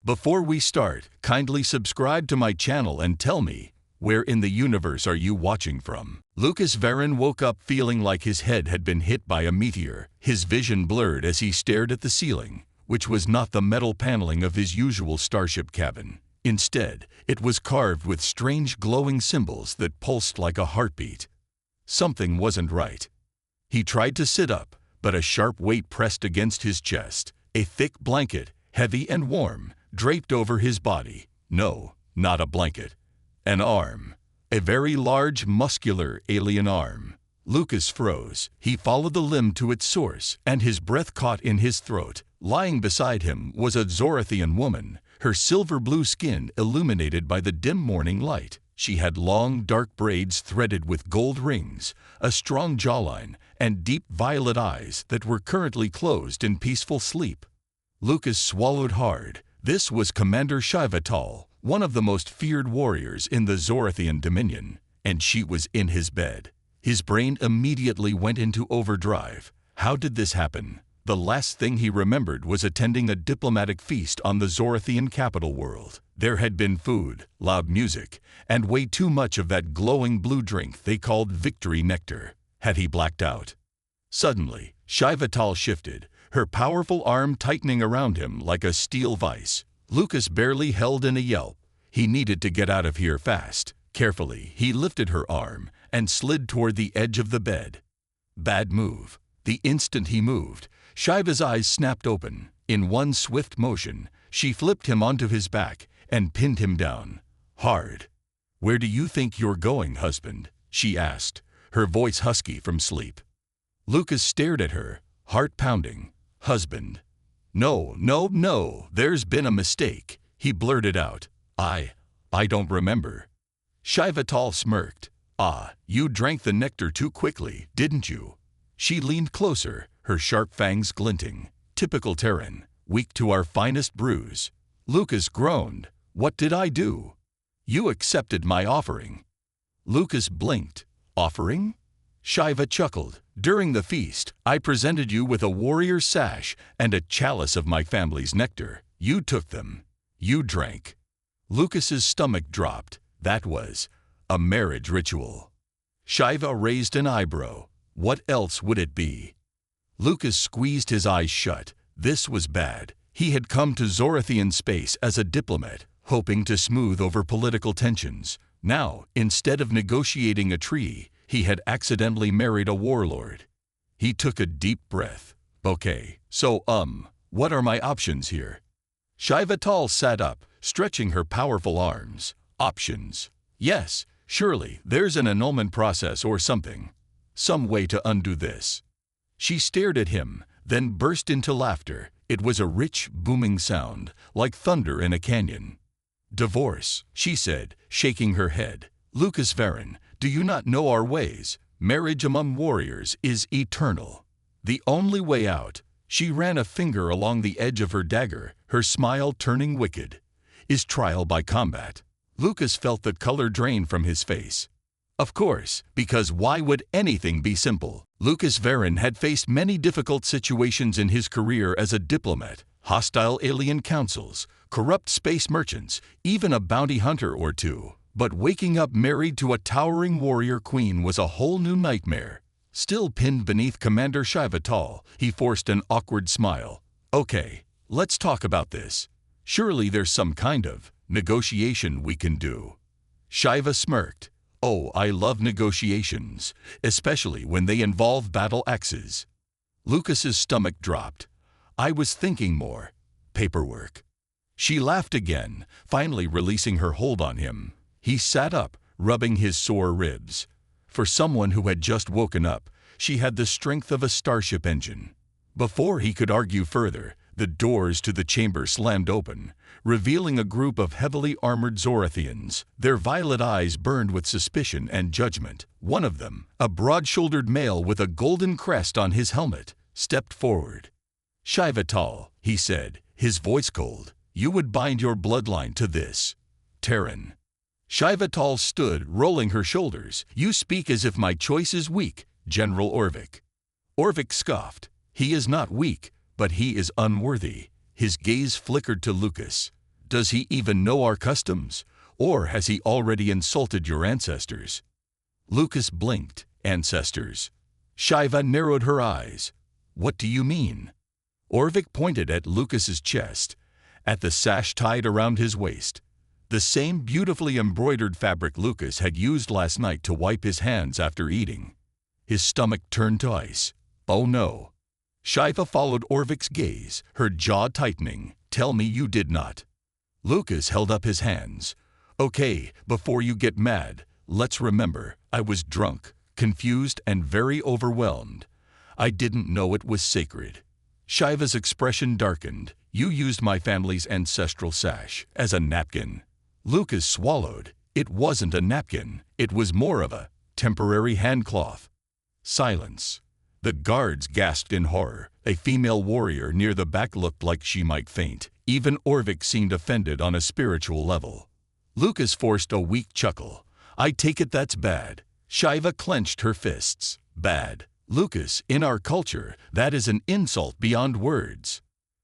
Before we start, kindly subscribe to my channel and tell me, where in the universe are you watching from? Lucas Varon woke up feeling like his head had been hit by a meteor. His vision blurred as he stared at the ceiling, which was not the metal paneling of his usual starship cabin. Instead, it was carved with strange glowing symbols that pulsed like a heartbeat. Something wasn't right. He tried to sit up, but a sharp weight pressed against his chest. A thick blanket, heavy and warm, draped over his body. No, not a blanket. An arm. A very large, muscular alien arm. Lucas froze. He followed the limb to its source, and his breath caught in his throat. Lying beside him was a Zorathian woman, her silver-blue skin illuminated by the dim morning light. She had long, dark braids threaded with gold rings, a strong jawline, and deep violet eyes that were currently closed in peaceful sleep. Lucas swallowed hard. This was Commander Shivatal, one of the most feared warriors in the Zorathian Dominion, and she was in his bed. His brain immediately went into overdrive. How did this happen? The last thing he remembered was attending a diplomatic feast on the Zorathian capital world. There had been food, loud music, and way too much of that glowing blue drink they called victory nectar. Had he blacked out? Suddenly, Shivatal shifted, her powerful arm tightening around him like a steel vice. Lucas barely held in a yelp. He needed to get out of here fast. Carefully, he lifted her arm and slid toward the edge of the bed. Bad move. The instant he moved, Shiva's eyes snapped open. In one swift motion, she flipped him onto his back and pinned him down. Hard. "Where do you think you're going, husband?" she asked, her voice husky from sleep. Lucas stared at her, heart pounding. "Husband? No, there's been a mistake," he blurted out. I don't remember." Shivatal smirked. "Ah, you drank the nectar too quickly, didn't you?" She leaned closer, her sharp fangs glinting. "Typical Terran, weak to our finest brews." Lucas groaned. "What did I do?" "You accepted my offering." Lucas blinked. "Offering?" Shiva chuckled. "During the feast, I presented you with a warrior sash and a chalice of my family's nectar. You took them. You drank." Lucas's stomach dropped. That was a marriage ritual. Shiva raised an eyebrow. What else would it be? Lucas squeezed his eyes shut. This was bad. He had come to Zorathian space as a diplomat, hoping to smooth over political tensions. Now, instead of negotiating a treaty, he had accidentally married a warlord. He took a deep breath. "Okay, so, what are my options here?" Shivatal sat up, stretching her powerful arms. "Options? Yes, surely, there's an annulment process or something. Some way to undo this." She stared at him, then burst into laughter. It was a rich, booming sound, like thunder in a canyon. "Divorce," she said, shaking her head. "Lucas Varon, do you not know our ways? Marriage among warriors is eternal. The only way out," she ran a finger along the edge of her dagger, her smile turning wicked, "is trial by combat." Lucas felt the color drain from his face. Of course, because why would anything be simple? Lucas Varon had faced many difficult situations in his career as a diplomat, hostile alien councils, corrupt space merchants, even a bounty hunter or two. But waking up married to a towering warrior queen was a whole new nightmare. Still pinned beneath Commander Shivatal, he forced an awkward smile. "Okay, let's talk about this. Surely there's some kind of negotiation we can do." Shiva smirked. "Oh, I love negotiations, especially when they involve battle axes." Lucas's stomach dropped. "I was thinking more paperwork." She laughed again, finally releasing her hold on him. He sat up, rubbing his sore ribs. For someone who had just woken up, she had the strength of a starship engine. Before he could argue further, the doors to the chamber slammed open, revealing a group of heavily armored Zorathians. Their violet eyes burned with suspicion and judgment. One of them, a broad-shouldered male with a golden crest on his helmet, stepped forward. "Shivatal," he said, his voice cold, "you would bind your bloodline to this Terran." Shivatal stood, rolling her shoulders. "You speak as if my choice is weak, General Orvik." Orvik scoffed. "He is not weak, but he is unworthy." His gaze flickered to Lucas. Does he even know our customs? Or has he already insulted your ancestors? Lucas blinked. Ancestors. Shiva narrowed her eyes. What do you mean? Orvik pointed at Lucas's chest, at the sash tied around his waist. The same beautifully embroidered fabric Lucas had used last night to wipe his hands after eating. His stomach turned to ice. Oh no. Shiva followed Orvik's gaze, her jaw tightening. Tell me you did not. Lucas held up his hands. Okay, before you get mad, let's remember, I was drunk, confused, and very overwhelmed. I didn't know it was sacred. Shiva's expression darkened. You used my family's ancestral sash as a napkin. Lucas swallowed. It wasn't a napkin. It was more of a temporary handcloth. Silence. The guards gasped in horror. A female warrior near the back looked like she might faint. Even Orvik seemed offended on a spiritual level. Lucas forced a weak chuckle. I take it that's bad. Shiva clenched her fists. Bad. Lucas, in our culture, that is an insult beyond words.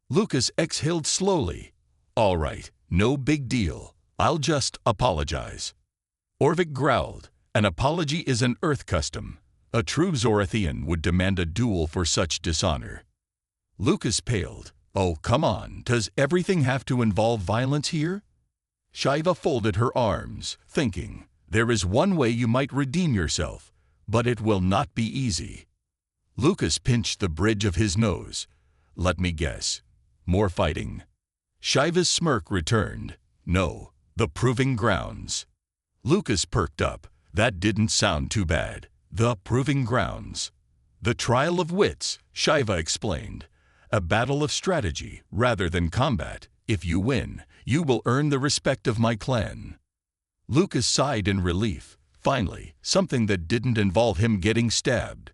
Lucas exhaled slowly. All right, no big deal. I'll just apologize. Orvik growled. An apology is an Earth custom. A true Zorathian would demand a duel for such dishonor. Lucas paled. Oh, come on, does everything have to involve violence here? Shiva folded her arms, thinking, there is one way you might redeem yourself, but it will not be easy. Lucas pinched the bridge of his nose. Let me guess. More fighting. Shiva's smirk returned. No, the proving grounds. Lucas perked up. That didn't sound too bad. The proving grounds. The trial of wits, Shiva explained. A battle of strategy rather than combat. If you win, you will earn the respect of my clan. Lucas sighed in relief. Finally, something that didn't involve him getting stabbed.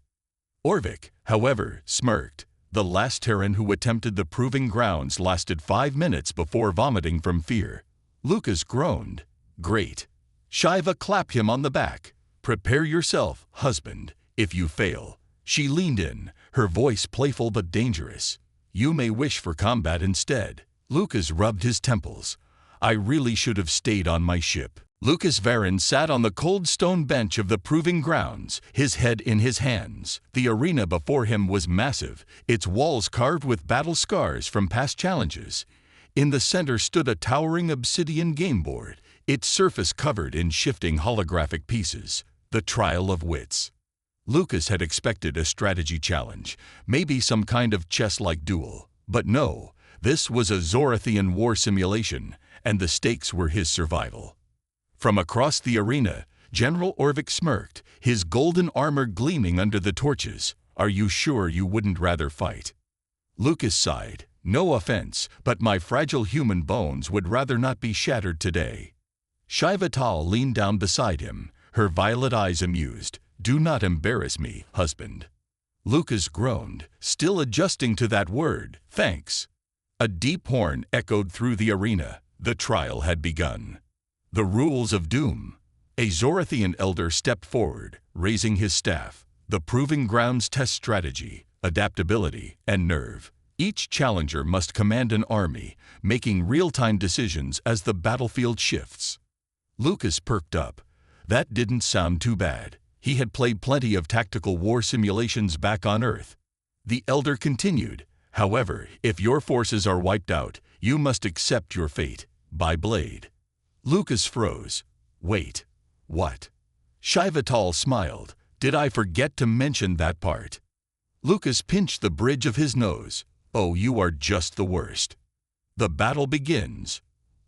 Orvik, however, smirked. The last Terran who attempted the proving grounds lasted 5 minutes before vomiting from fear. Lucas groaned. Great. Shiva clapped him on the back. Prepare yourself, husband, if you fail. She leaned in, her voice playful but dangerous. You may wish for combat instead. Lucas rubbed his temples. I really should have stayed on my ship. Lucas Varin sat on the cold stone bench of the proving grounds, his head in his hands. The arena before him was massive, its walls carved with battle scars from past challenges. In the center stood a towering obsidian game board, its surface covered in shifting holographic pieces. The trial of wits. Lucas had expected a strategy challenge, maybe some kind of chess-like duel. But no, this was a Zorathian war simulation, and the stakes were his survival. From across the arena, General Orvik smirked, his golden armor gleaming under the torches. Are you sure you wouldn't rather fight? Lucas sighed. No offense, but my fragile human bones would rather not be shattered today. Shiva Tal leaned down beside him, her violet eyes amused. Do not embarrass me, husband. Lucas groaned, still adjusting to that word. Thanks. A deep horn echoed through the arena. The trial had begun. The rules of doom. A Zorathian elder stepped forward, raising his staff. The proving grounds test strategy, adaptability, and nerve. Each challenger must command an army, making real-time decisions as the battlefield shifts. Lucas perked up. That didn't sound too bad. He had played plenty of tactical war simulations back on Earth. The elder continued. However, if your forces are wiped out, you must accept your fate. By blade. Lucas froze. Wait. What? Shiva Tal smiled. Did I forget to mention that part? Lucas pinched the bridge of his nose. Oh, you are just the worst. The battle begins.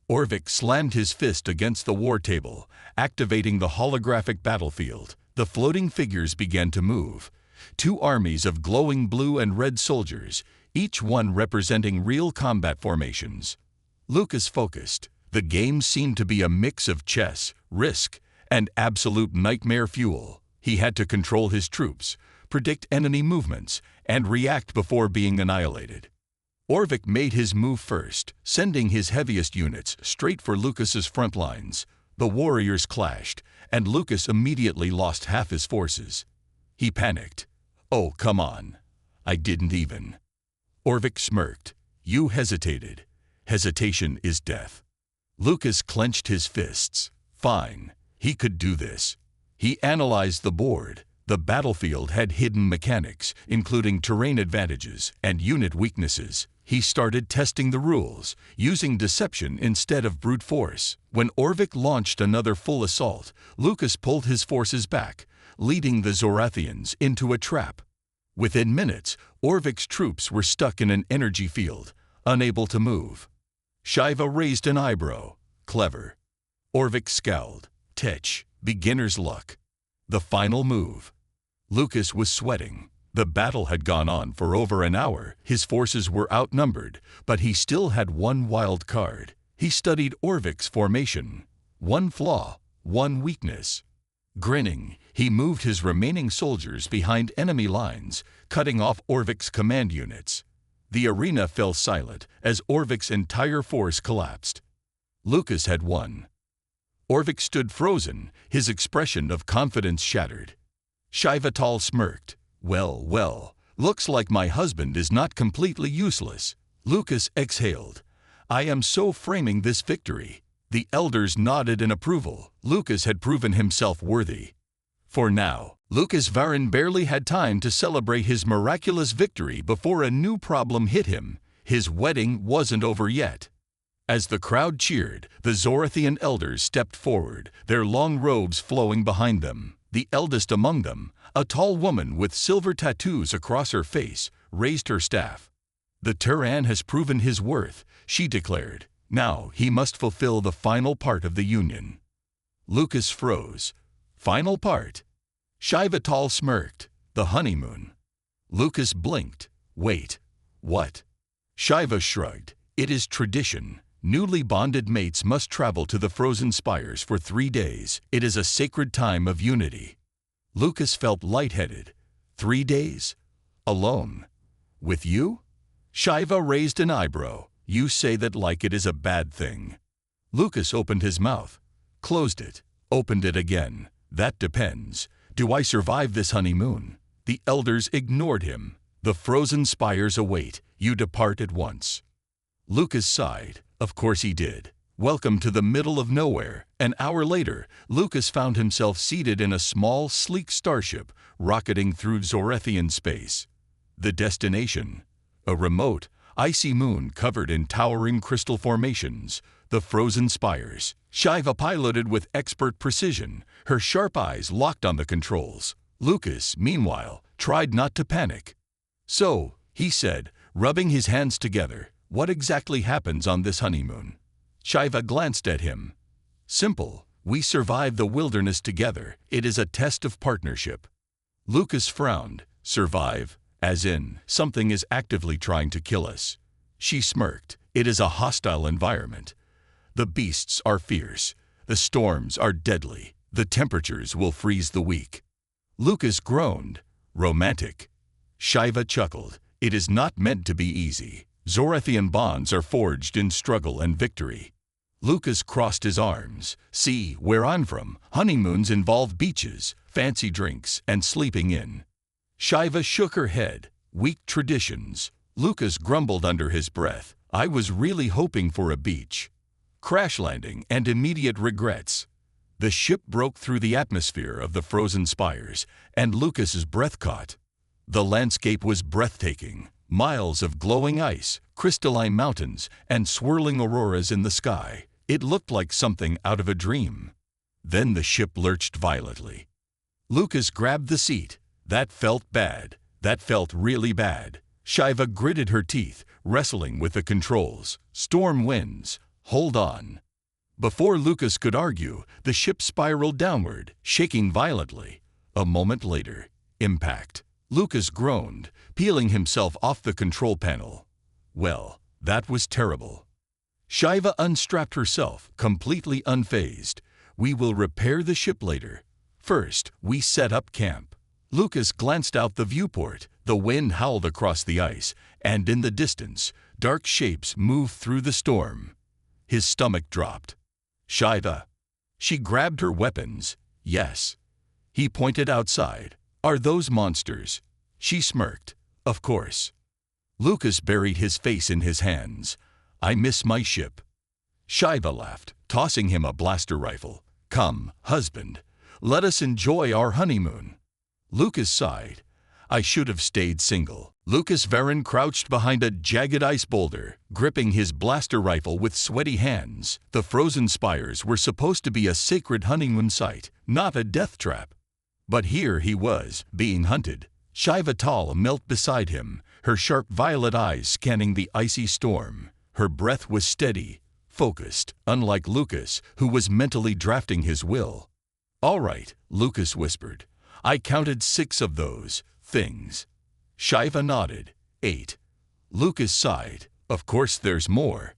Orvik slammed his fist against the war table, activating the holographic battlefield. The floating figures began to move. 2 armies of glowing blue and red soldiers, each one representing real combat formations. Lucas focused. The game seemed to be a mix of chess, risk, and absolute nightmare fuel. He had to control his troops, predict enemy movements, and react before being annihilated. Orvik made his move first, sending his heaviest units straight for Lucas's front lines. The warriors clashed, and Lucas immediately lost half his forces. He panicked. Oh, come on. I didn't even. Orvik smirked. You hesitated. Hesitation is death. Lucas clenched his fists. Fine, he could do this. He analyzed the board. The battlefield had hidden mechanics, including terrain advantages and unit weaknesses. He started testing the rules, using deception instead of brute force. When Orvik launched another full assault, Lucas pulled his forces back, leading the Zorathians into a trap. Within minutes, Orvik's troops were stuck in an energy field, unable to move. Shiva raised an eyebrow. Clever. Orvik scowled. Tech, beginner's luck. The final move. Lucas was sweating. The battle had gone on for over an hour. His forces were outnumbered, but he still had one wild card. He studied Orvik's formation. One flaw, one weakness. Grinning, he moved his remaining soldiers behind enemy lines, cutting off Orvik's command units. The arena fell silent as Orvik's entire force collapsed. Lucas had won. Orvik stood frozen, his expression of confidence shattered. Shivatal smirked. Well, looks like my husband is not completely useless. Lucas exhaled. I am so framing this victory. The elders nodded in approval. Lucas had proven himself worthy. For now, Lucas Varin barely had time to celebrate his miraculous victory before a new problem hit him. His wedding wasn't over yet. As the crowd cheered, the Zorathian elders stepped forward, their long robes flowing behind them. The eldest among them, a tall woman with silver tattoos across her face, raised her staff. The Terran has proven his worth, she declared. Now he must fulfill the final part of the union. Lucas froze. Final part? Shivatal smirked. The honeymoon. Lucas blinked. Wait, what? Shiva shrugged. It is tradition. Newly bonded mates must travel to the frozen spires for 3 days. It is a sacred time of unity. Lucas felt lightheaded. 3 days? Alone? With you? Shiva raised an eyebrow. You say that like it is a bad thing. Lucas opened his mouth, closed it, opened it again. That depends. Do I survive this honeymoon? The elders ignored him. The frozen spires await. You depart at once. Lucas sighed. Of course he did. Welcome to the middle of nowhere. An hour later, Lucas found himself seated in a small, sleek starship rocketing through Zorathian space. The destination? A remote, icy moon covered in towering crystal formations. The frozen spires. Shiva piloted with expert precision, her sharp eyes locked on the controls. Lucas, meanwhile, tried not to panic. So, he said, rubbing his hands together, what exactly happens on this honeymoon? Shiva glanced at him. Simple. We survive the wilderness together. It is a test of partnership. Lucas frowned. Survive? As in, something is actively trying to kill us. She smirked. It is a hostile environment. The beasts are fierce. The storms are deadly. The temperatures will freeze the weak. Lucas groaned. Romantic. Shiva chuckled. It is not meant to be easy. Zorathian bonds are forged in struggle and victory. Lucas crossed his arms. See, where I'm from, honeymoons involve beaches, fancy drinks, and sleeping in. Shiva shook her head. Weak traditions. Lucas grumbled under his breath. I was really hoping for a beach. Crash landing and immediate regrets. The ship broke through the atmosphere of the frozen spires, and Lucas's breath caught. The landscape was breathtaking. Miles of glowing ice, crystalline mountains, and swirling auroras in the sky. It looked like something out of a dream. Then the ship lurched violently. Lucas grabbed the seat. That felt bad. That felt really bad. Shiva gritted her teeth, wrestling with the controls. Storm winds. Hold on. Before Lucas could argue, the ship spiraled downward, shaking violently. A moment later, impact. Lucas groaned, peeling himself off the control panel. Well, that was terrible. Shiva unstrapped herself, completely unfazed. We will repair the ship later. First, we set up camp. Lucas glanced out the viewport. The wind howled across the ice, and in the distance, dark shapes moved through the storm. His stomach dropped. Shiva. She grabbed her weapons. Yes. He pointed outside. Are those monsters? She smirked. Of course. Lucas buried his face in his hands. I miss my ship. Shiva laughed, tossing him a blaster rifle. "Come, husband, let us enjoy our honeymoon." Lucas sighed. "I should have stayed single." Lucas Varen crouched behind a jagged ice boulder, gripping his blaster rifle with sweaty hands. The frozen spires were supposed to be a sacred honeymoon site, not a death trap. But here he was, being hunted. Shiva Tal knelt beside him, her sharp violet eyes scanning the icy storm. Her breath was steady, focused, unlike Lucas, who was mentally drafting his will. "All right," Lucas whispered. "I counted 6 of those things." Shiva nodded. 8. Lucas sighed. "Of course there's more."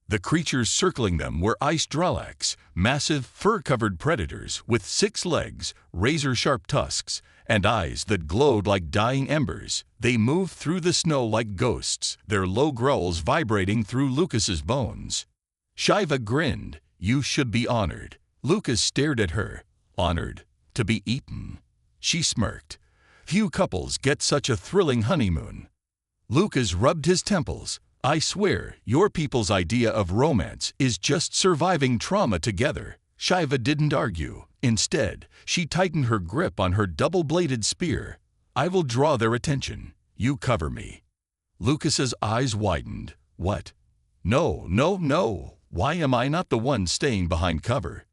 The creatures circling them were ice Dralax, massive fur-covered predators with 6 legs, razor-sharp tusks, and eyes that glowed like dying embers. They moved through the snow like ghosts, their low growls vibrating through Lucas's bones. Shiva grinned. "You should be honored." Lucas stared at her. "Honored? To be eaten?" She smirked. "Few couples get such a thrilling honeymoon." Lucas rubbed his temples. "I swear, your people's idea of romance is just surviving trauma together." Shiva didn't argue. Instead, she tightened her grip on her double-bladed spear. "I will draw their attention. You cover me." Lucas's eyes widened. "What? No, no, no. Why am I not the one staying behind cover?"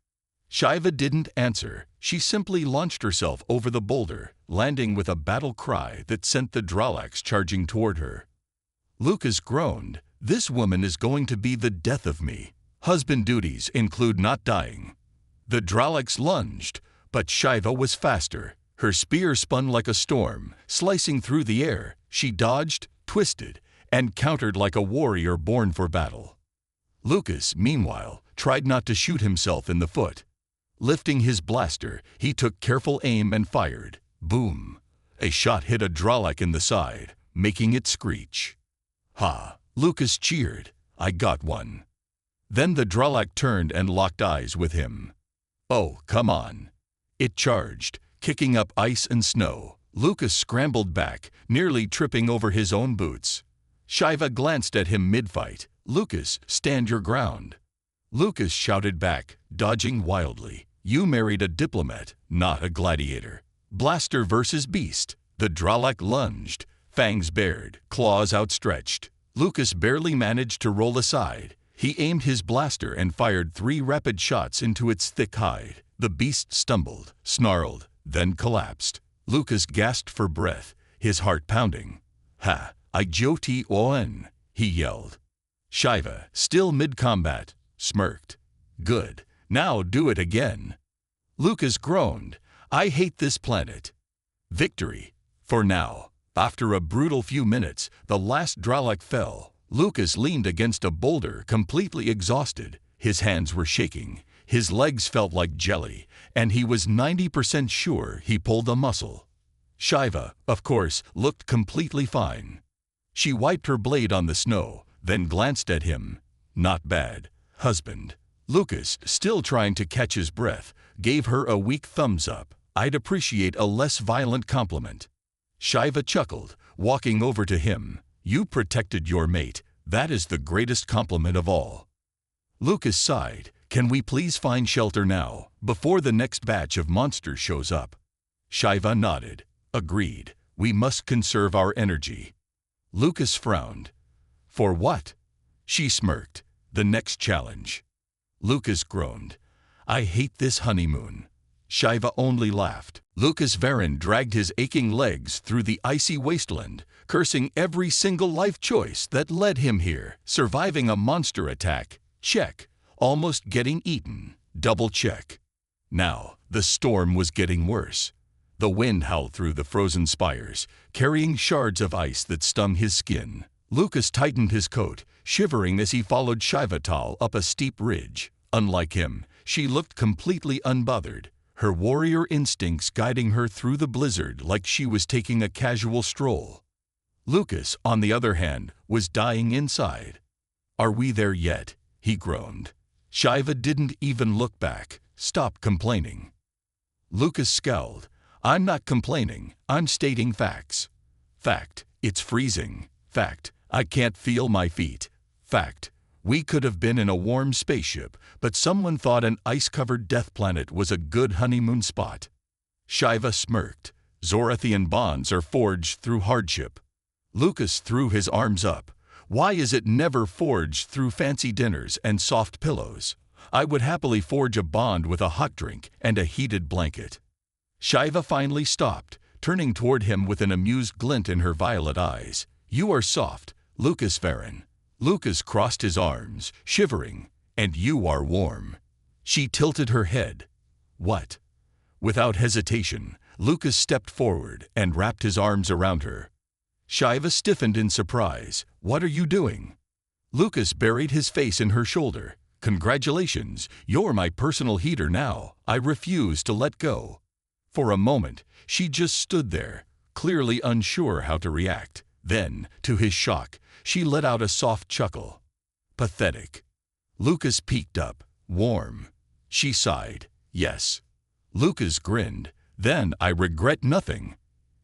Shiva didn't answer. She simply launched herself over the boulder, landing with a battle cry that sent the Dralax charging toward her. Lucas groaned. "This woman is going to be the death of me. Husband duties include not dying." The Dralax lunged, but Shiva was faster. Her spear spun like a storm, slicing through the air. She dodged, twisted, and countered like a warrior born for battle. Lucas, meanwhile, tried not to shoot himself in the foot. Lifting his blaster, he took careful aim and fired. Boom! A shot hit a Dralax in the side, making it screech. "Ha!" Lucas cheered. "I got one." Then the Dralax turned and locked eyes with him. "Oh, come on." It charged, kicking up ice and snow. Lucas scrambled back, nearly tripping over his own boots. Shiva glanced at him mid-fight. "Lucas, stand your ground." Lucas shouted back, dodging wildly. "You married a diplomat, not a gladiator." Blaster versus beast. The Dralax lunged, fangs bared, claws outstretched. Lucas barely managed to roll aside. He aimed his blaster and fired 3 rapid shots into its thick hide. The beast stumbled, snarled, then collapsed. Lucas gasped for breath, his heart pounding. "Ha! I joti on," he yelled. Shiva, still mid-combat, smirked. "Good. Now do it again." Lucas groaned. "I hate this planet." Victory. For now. After a brutal few minutes, the last Dralax fell. Lucas leaned against a boulder, completely exhausted. His hands were shaking. His legs felt like jelly, and he was 90% sure he pulled a muscle. Shiva, of course, looked completely fine. She wiped her blade on the snow, then glanced at him. "Not bad, husband." Lucas, still trying to catch his breath, gave her a weak thumbs up. "I'd appreciate a less violent compliment." Shiva chuckled, walking over to him. "You protected your mate. That is the greatest compliment of all." Lucas sighed. "Can we please find shelter now, before the next batch of monsters shows up?" Shiva nodded. "Agreed. We must conserve our energy." Lucas frowned. "For what?" She smirked. "The next challenge." Lucas groaned. "I hate this honeymoon." Shiva only laughed. Lucas Varen dragged his aching legs through the icy wasteland, cursing every single life choice that led him here. Surviving a monster attack. Check. Almost getting eaten. Double check. Now, the storm was getting worse. The wind howled through the frozen spires, carrying shards of ice that stung his skin. Lucas tightened his coat, shivering as he followed Shiva Tal up a steep ridge. Unlike him, she looked completely unbothered, her warrior instincts guiding her through the blizzard like she was taking a casual stroll. Lucas, on the other hand, was dying inside. "Are we there yet?" he groaned. Shiva didn't even look back. "Stop complaining." Lucas scowled. "I'm not complaining. I'm stating facts." "Fact, it's freezing." "Fact, I can't feel my feet." "Fact, We could have been in a warm spaceship, but someone thought an ice-covered death planet was a good honeymoon spot. Shiva smirked. Zorathian bonds are forged through hardship. Lucas threw his arms up. Why is it never forged through fancy dinners and soft pillows? I would happily forge a bond with a hot drink and a heated blanket. Shiva finally stopped, turning toward him with an amused glint in her violet eyes. You are soft, Lucas Varen. Lucas crossed his arms, shivering. And you are warm. She tilted her head. What? Without hesitation, Lucas stepped forward and wrapped his arms around her. Shiva stiffened in surprise. What are you doing? Lucas buried his face in her shoulder. Congratulations, you're my personal heater now. I refuse to let go. For a moment, she just stood there, clearly unsure how to react. Then, to his shock, she let out a soft chuckle. Pathetic. Lucas peeked up. Warm. She sighed. Yes. Lucas grinned. Then I regret nothing.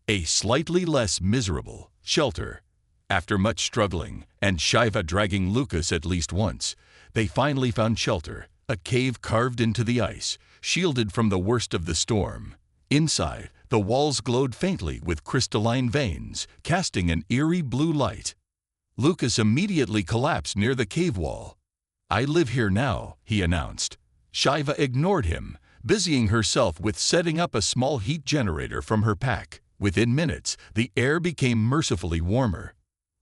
A slightly less miserable shelter. After much struggling, and Shiva dragging Lucas at least once, they finally found shelter, a cave carved into the ice, shielded from the worst of the storm. Inside, the walls glowed faintly with crystalline veins, casting an eerie blue light. Lucas immediately collapsed near the cave wall. I live here now, he announced. Shiva ignored him, busying herself with setting up a small heat generator from her pack. Within minutes, the air became mercifully warmer.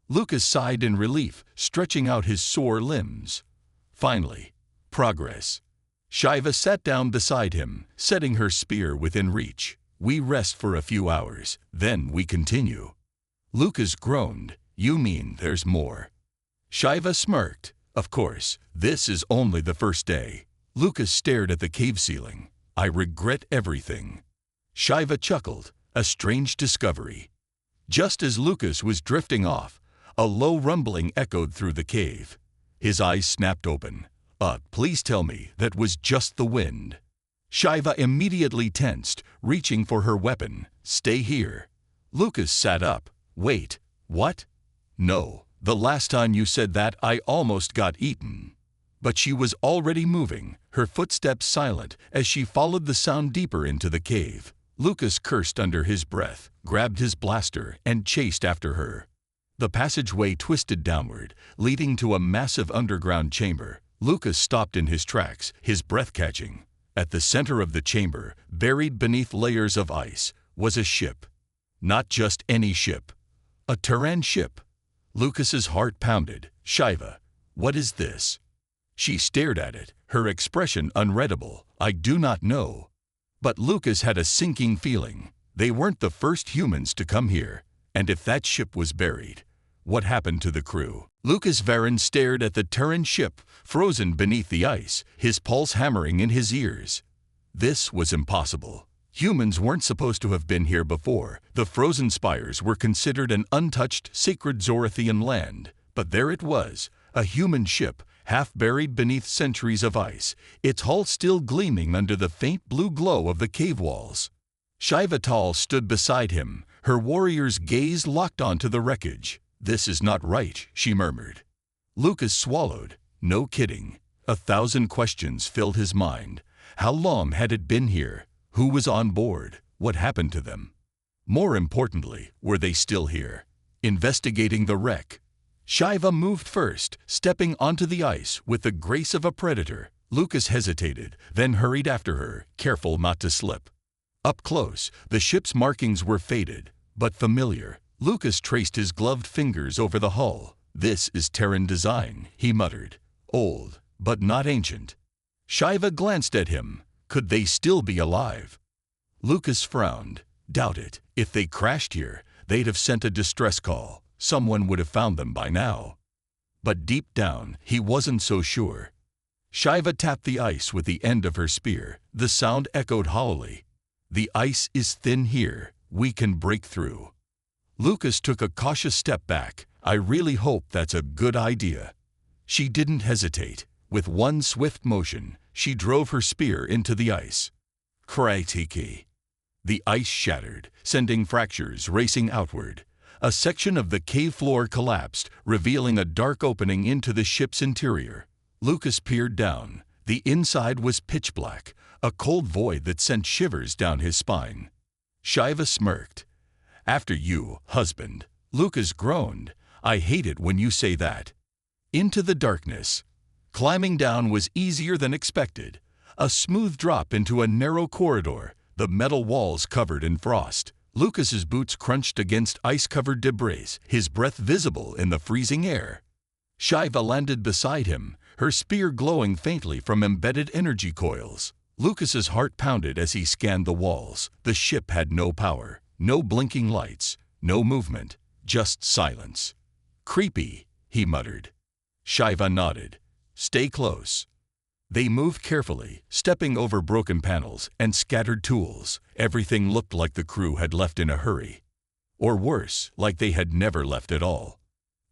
Lucas sighed in relief, stretching out his sore limbs. Finally, progress. Shiva sat down beside him, setting her spear within reach. We rest for a few hours, then we continue. Lucas groaned. You mean there's more? Shiva smirked. Of course, this is only the first day. Lucas stared at the cave ceiling. I regret everything. Shiva chuckled. A strange discovery. Just as Lucas was drifting off, a low rumbling echoed through the cave. His eyes snapped open. Please tell me that was just the wind. Shiva immediately tensed, reaching for her weapon. Stay here. Lucas sat up. Wait, what? No, the last time you said that I almost got eaten. But she was already moving, her footsteps silent as she followed the sound deeper into the cave. Lucas cursed under his breath, grabbed his blaster, and chased after her. The passageway twisted downward, leading to a massive underground chamber. Lucas stopped in his tracks, his breath catching. At the center of the chamber, buried beneath layers of ice, was a ship. Not just any ship. A Terran ship. Lucas's heart pounded. Shiva, what is this? She stared at it, her expression unreadable. I do not know. But Lucas had a sinking feeling. They weren't the first humans to come here. And if that ship was buried, what happened to the crew? Lucas Varen stared at the Terran ship, frozen beneath the ice, his pulse hammering in his ears. This was impossible. Humans weren't supposed to have been here before. The frozen spires were considered an untouched, sacred Zorathian land. But there it was, a human ship, half buried beneath centuries of ice, its hull still gleaming under the faint blue glow of the cave walls. Shiva stood beside him, her warrior's gaze locked onto the wreckage. This is not right, she murmured. Lucas swallowed. No kidding. 1,000 questions filled his mind. How long had it been here? Who was on board? What happened to them? More importantly, were they still here? Investigating the wreck. Shiva moved first, stepping onto the ice with the grace of a predator. Lucas hesitated, then hurried after her, careful not to slip. Up close, the ship's markings were faded, but familiar. Lucas traced his gloved fingers over the hull. This is Terran design, he muttered. Old, but not ancient. Shiva glanced at him. Could they still be alive? Lucas frowned. Doubt it. If they crashed here, they'd have sent a distress call. Someone would have found them by now. But deep down, he wasn't so sure. Shiva tapped the ice with the end of her spear. The sound echoed hollowly. The ice is thin here. We can break through. Lucas took a cautious step back. I really hope that's a good idea. She didn't hesitate. With one swift motion, she drove her spear into the ice. Cratiki. The ice shattered, sending fractures racing outward. A section of the cave floor collapsed, revealing a dark opening into the ship's interior. Lucas peered down. The inside was pitch black, a cold void that sent shivers down his spine. Shiva smirked. "After you, husband." Lucas groaned. "I hate it when you say that." Into the darkness. Climbing down was easier than expected. A smooth drop into a narrow corridor, the metal walls covered in frost. Lucas's boots crunched against ice-covered debris, his breath visible in the freezing air. Shiva landed beside him, her spear glowing faintly from embedded energy coils. Lucas's heart pounded as he scanned the walls. The ship had no power, no blinking lights, no movement, just silence. "Creepy," he muttered. Shiva nodded. "Stay close." They moved carefully, stepping over broken panels and scattered tools. Everything looked like the crew had left in a hurry. Or worse, like they had never left at all.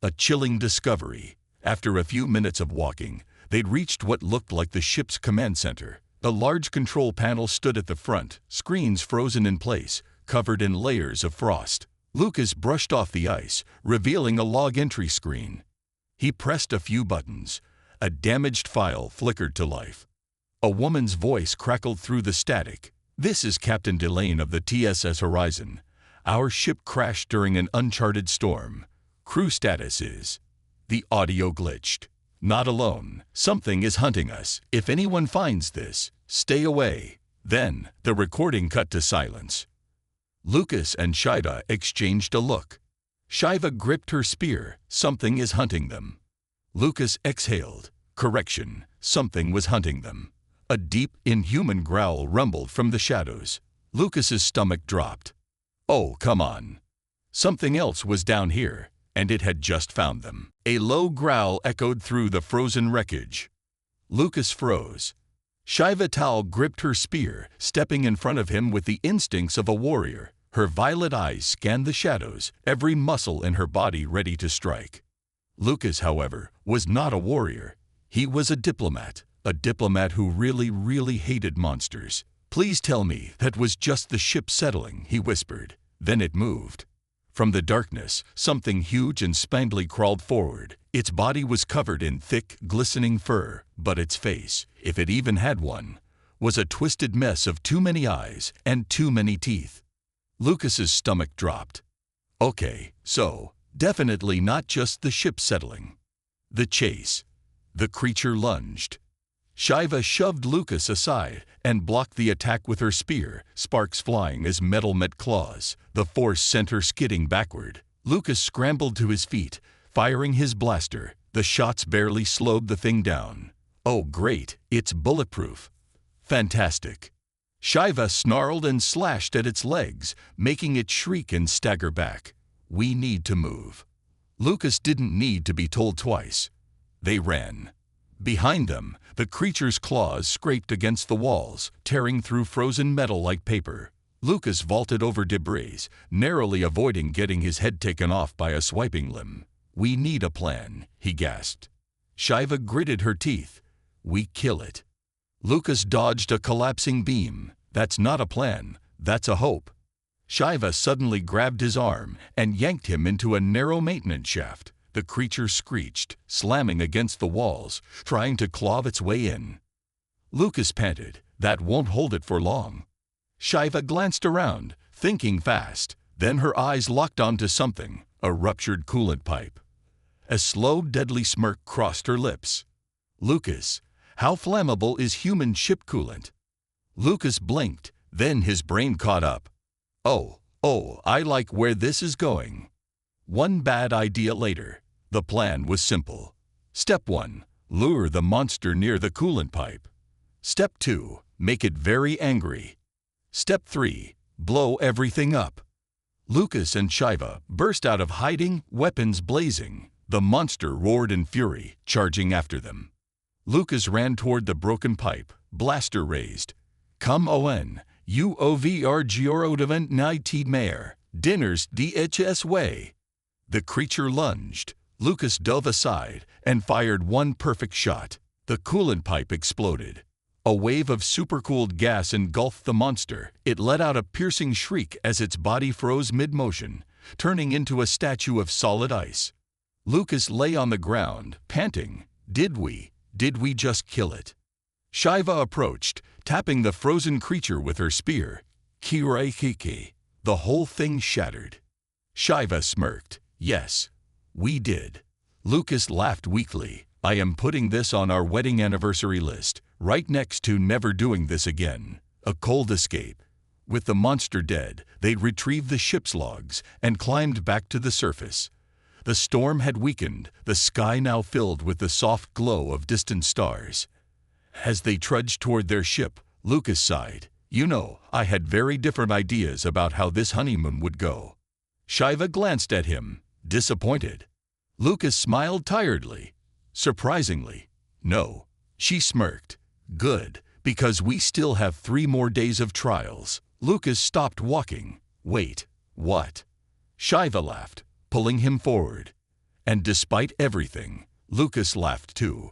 A chilling discovery. After a few minutes of walking, they'd reached what looked like the ship's command center. A large control panel stood at the front, screens frozen in place, covered in layers of frost. Lucas brushed off the ice, revealing a log entry screen. He pressed a few buttons. A damaged file flickered to life. A woman's voice crackled through the static. "This is Captain Delane of the TSS Horizon. Our ship crashed during an uncharted storm. Crew status is..." The audio glitched. "Not alone. Something is hunting us. If anyone finds this, stay away." Then, the recording cut to silence. Lucas and Shiva exchanged a look. Shiva gripped her spear. Something is hunting them. Lucas exhaled. Correction, something was hunting them. A deep, inhuman growl rumbled from the shadows. Lucas's stomach dropped. Oh, come on. Something else was down here, and it had just found them. A low growl echoed through the frozen wreckage. Lucas froze. Shiva Tal gripped her spear, stepping in front of him with the instincts of a warrior. Her violet eyes scanned the shadows, every muscle in her body ready to strike. Lucas, however, was not a warrior. He was a diplomat who really, really hated monsters. "Please tell me that was just the ship settling," he whispered. Then it moved. From the darkness, something huge and spangly crawled forward. Its body was covered in thick, glistening fur, but its face, if it even had one, was a twisted mess of too many eyes and too many teeth. Lucas's stomach dropped. Okay, so definitely not just the ship settling. The chase. The creature lunged. Shiva shoved Lucas aside and blocked the attack with her spear, sparks flying as metal met claws. The force sent her skidding backward. Lucas scrambled to his feet, firing his blaster. The shots barely slowed the thing down. Oh great, it's bulletproof. Fantastic. Shiva snarled and slashed at its legs, making it shriek and stagger back. We need to move. Lucas didn't need to be told twice. They ran. Behind them, the creature's claws scraped against the walls, tearing through frozen metal like paper. Lucas vaulted over debris, narrowly avoiding getting his head taken off by a swiping limb. We need a plan, he gasped. Shiva gritted her teeth. We kill it. Lucas dodged a collapsing beam. That's not a plan, that's a hope. Shiva suddenly grabbed his arm and yanked him into a narrow maintenance shaft. The creature screeched, slamming against the walls, trying to claw its way in. Lucas panted. That won't hold it for long. Shiva glanced around, thinking fast. Then her eyes locked onto something, a ruptured coolant pipe. A slow, deadly smirk crossed her lips. Lucas, how flammable is human ship coolant? Lucas blinked, then his brain caught up. Oh, I like where this is going. One bad idea later. The plan was simple. Step 1, lure the monster near the coolant pipe. Step 2, make it very angry. Step 3, blow everything up. Lucas and Shiva burst out of hiding, weapons blazing. The monster roared in fury, charging after them. Lucas ran toward the broken pipe, blaster raised. Come on, UOVR Giorodavan Night Mayor, Dinners DHS. The creature lunged. Lucas dove aside and fired one perfect shot. The coolant pipe exploded. A wave of supercooled gas engulfed the monster. It let out a piercing shriek as its body froze mid-motion. turning into a statue of solid ice. Lucas lay on the ground, panting. Did we just kill it? Shiva approached, tapping the frozen creature with her spear. Kiraikiki. The whole thing shattered. Shiva smirked. Yes, we did. Lucas laughed weakly. I am putting this on our wedding anniversary list, right next to never doing this again. A cold escape. With the monster dead, they retrieved the ship's logs and climbed back to the surface. The storm had weakened, the sky now filled with the soft glow of distant stars. As they trudged toward their ship, Lucas sighed. You know, I had very different ideas about how this honeymoon would go. Shiva glanced at him, disappointed. Lucas smiled tiredly. Surprisingly, no. She smirked. Good, because we still have 3 more days of trials. Lucas stopped walking. Wait, what? Shiva laughed, pulling him forward. And despite everything, Lucas laughed too.